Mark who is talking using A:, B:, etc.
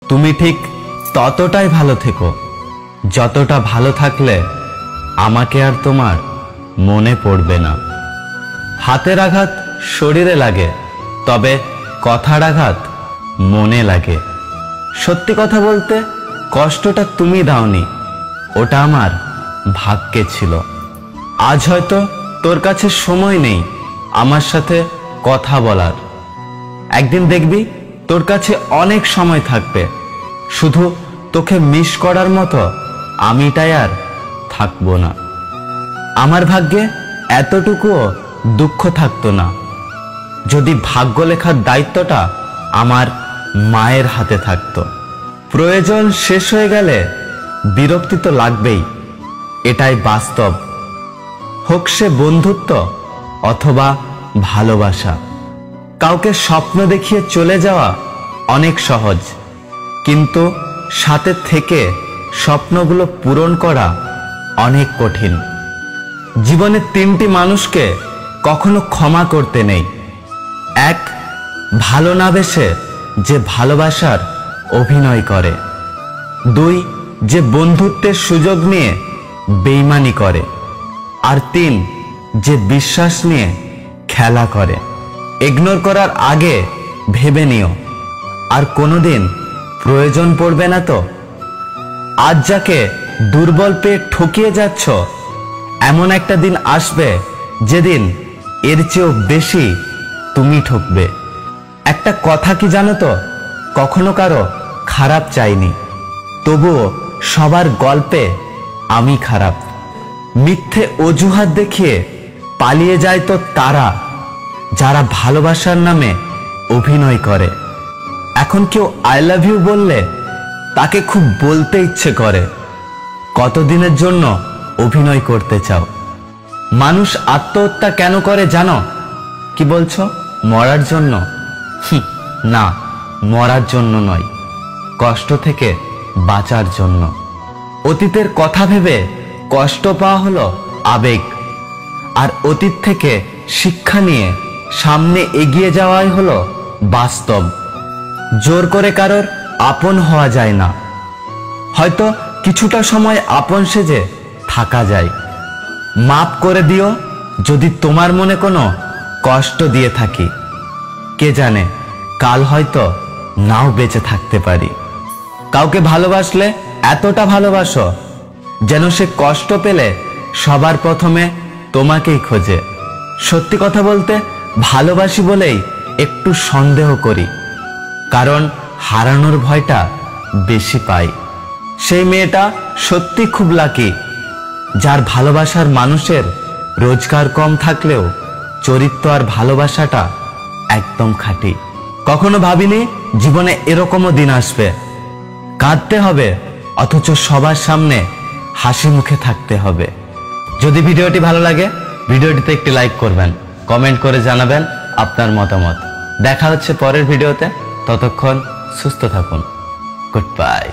A: তুমি ঠিক ততটাই ভালো থেকো যতটা ভালো থাকলে আমাকে আর তোমার মনে পড়বে না। হাতের আঘাত শরীরে লাগে, তবে কথার আঘাত মনে লাগে। সত্যি কথা বলতে কষ্টটা তুমি দাওনি, ওটা আমার ভাগ্যে ছিল। আজ হয়তো তোর কাছে সময় নেই আমার সাথে কথা বলার, একদিন দেখবি তোর কাছে অনেক সময় থাকবে। শুধু তোকে মিস করার মতো আমিটাই আর থাকবো না। আমার ভাগ্যে এতটুকুও দুঃখ থাকতো না যদি ভাগ্য লেখার দায়িত্বটা আমার মায়ের হাতে থাকতো। প্রয়োজন শেষ হয়ে গেলে বিরক্তি তো লাগবেই, এটাই বাস্তব। হোক সে বন্ধুত্ব অথবা ভালোবাসা। কাউকে স্বপ্ন দেখিয়ে চলে যাওয়া অনেক সহজ, কিন্তু সাথে থেকে স্বপ্নগুলো পূরণ করা অনেক কঠিন। জীবনে তিনটি মানুষকে কখনো ক্ষমা করতে নেই। এক, ভালো না বেসে যে ভালোবাসার অভিনয় করে। দুই, যে বন্ধুত্বের সুযোগ নিয়ে বেইমানি করে। আর তিন, যে বিশ্বাস নিয়ে খেলা করে। ইগনোর করার আগে ভেবে নিও, আর কোনোদিন প্রয়োজন পড়বে না তো। আজ যাকে দুর্বল পেয়ে ঠকিয়ে যাচ্ছ, এমন একটা দিন আসবে যেদিন এর চেয়েও বেশি তুমি ঠকবে। একটা কথা কি জানো তো, কখনো কারো খারাপ চাইনি, তবুও সবার গল্পে আমি খারাপ। মিথ্যে অজুহাত দেখিয়ে পালিয়ে যায় তো তারা, যারা ভালোবাসার নামে অভিনয় করে। এখন কেউ আই লাভ ইউ বললে তাকে খুব বলতে ইচ্ছে করে। কতদিনের জন্য অভিনয় করতে চাও? মানুষ আত্মহত্যা কেন করে জানো? কি বলছো, মরার জন্য? না, মরার জন্য নয়, কষ্ট থেকে বাঁচার জন্য। অতীতের কথা ভেবে কষ্ট পাওয়া হলো আবেগ, আর অতীত থেকে শিক্ষা নিয়ে সামনে এগিয়ে যাওয়াই হলো বাস্তব। জোর করে কারোর আপন হওয়া যায় না, হয়তো কিছুটা সময় আপন সেজে থাকা যায়। মাফ করে দিও যদি তোমার মনে কোনো কষ্ট দিয়ে থাকি। কে জানে, কাল হয়তো নাও বেঁচে থাকতে পারি। কাউকে ভালোবাসলে এতটা ভালোবাসো যেন সে কষ্ট পেলে সবার প্রথমে তোমাকেই খোঁজে। সত্যি কথা বলতে ভালোবাসি বলেই একটু সন্দেহ করি, কারণ হারানোর ভয়টা বেশি পাই। সেই মেয়েটা সত্যি খুব লাকি, যার ভালোবাসার মানুষের রোজগার কম থাকলেও চরিত্র আর ভালোবাসাটা একদম খাঁটি। কখনো ভাবিনি জীবনে এরকমও দিন আসবে, কাঁদতে হবে অথচ সবার সামনে হাসি মুখে থাকতে হবে। যদি ভিডিওটি ভালো লাগে ভিডিওটিতে একটি লাইক করবেন, কমেন্ট করে জানাবেন আপনার মতামত। দেখা হচ্ছে পরের ভিডিওতে, ততক্ষণ সুস্থ থাকুন। Good bye.